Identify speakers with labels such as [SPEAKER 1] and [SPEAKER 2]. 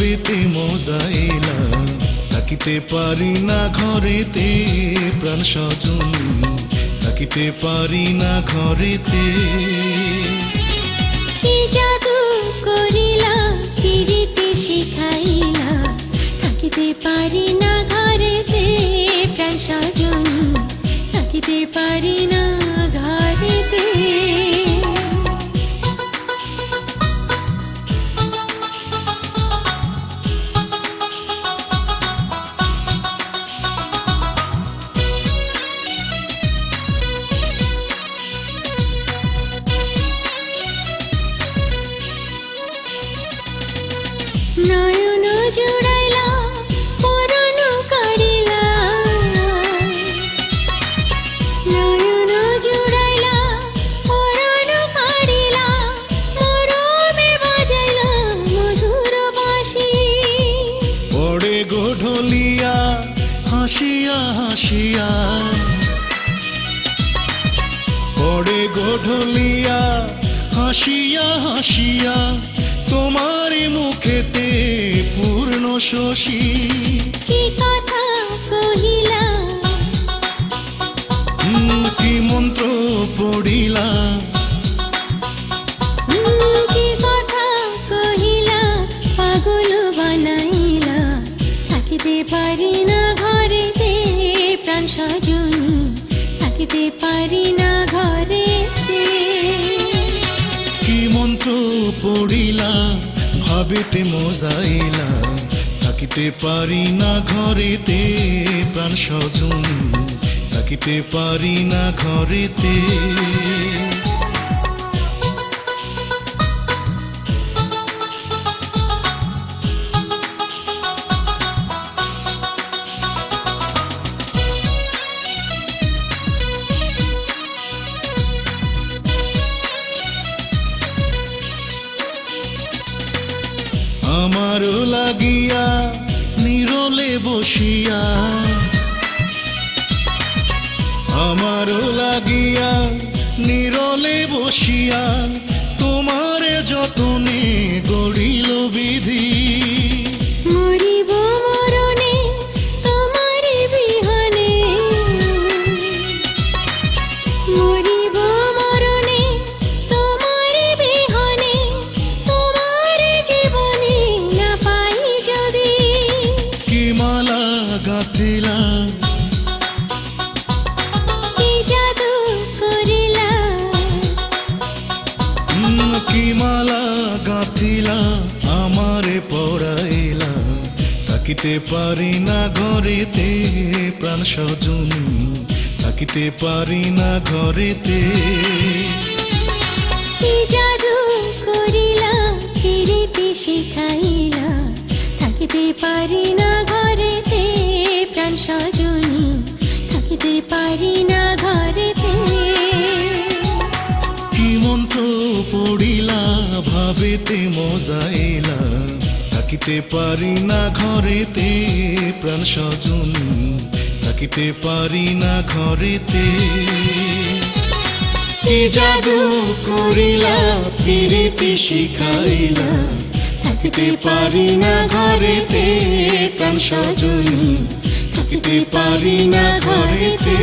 [SPEAKER 1] ভাবিতে মজা এলা থাকিতে পারি না ঘরেতে প্রাণ সজনী থাকিতে পারি না ঘরেতে
[SPEAKER 2] কি জাদু করিলা পিরিতি শিখাইলা থাকিতে পারি না ঘরেতে প্রাণ সজনী থাকিতে পারি না ঘরেতে নয়ন জুড়াইলা পরাণ কাড়িলা নয়ন জুড়াইলা পরাণ কাড়িলা মরমে বাজাইলা মধুর বাঁশি
[SPEAKER 1] পড়ে গোঢলিয়া হাসিয়া হাসিয়া পড়ে গোঢলিয়া হাসিয়া হাসিয়া তোমার মুখেতে পূর্ণ শশী
[SPEAKER 2] কি কথা কহিলা
[SPEAKER 1] কি মন্ত্র পড়িলা
[SPEAKER 2] কি কথা কহিলা পাগল বানাইলা থাকিতে পারি না ঘরেতে প্রাণ সজনী থাকিতে পারি না ঘরেতে
[SPEAKER 1] কি মন্ত্র পড়িলা ভাবিতে মজা এলা থাকিতে পারি না ঘরেতে প্রাণ সজনী থাকিতে পারি না ঘরেতে আমারও লাগিয়া নিরলে বসিয়া আমারও লাগিয়া নিরলে বসিয়া তোমার যতনে গড়িল বিধি
[SPEAKER 2] মরিব মরণে তোমারি বিহনে মরিব মরণে তোমারি বিহনে তোমার জীবনে না পাই যদি
[SPEAKER 1] কি মালা গাঁথিলা
[SPEAKER 2] কি জাদু করিলা
[SPEAKER 1] কি মালা গাঁথিলা আমারে পড়াইলা থাকিতে পারি না ঘরেতে প্রাণ সজনী থাকিতে পারি না ঘরেতে
[SPEAKER 2] কি জাদু করিলা পিরিতি শিখাইলা থাকিতে পারি না ঘরেতে প্রাণ সজনী থাকিতে পারি না ঘরেতে
[SPEAKER 1] কি মন্ত্র পড়িলা ভাবিতে মজা এলা থাকিতে পারি না ঘরেতে প্রাণ সজনী থাকিতে পারি না ঘরেতে কি জাদু করিলা পিরিতি শিখাইলা থাকিতে পারি না ঘরেতে প্রাণ সজনী থাকিতে পারি না ঘরেতে।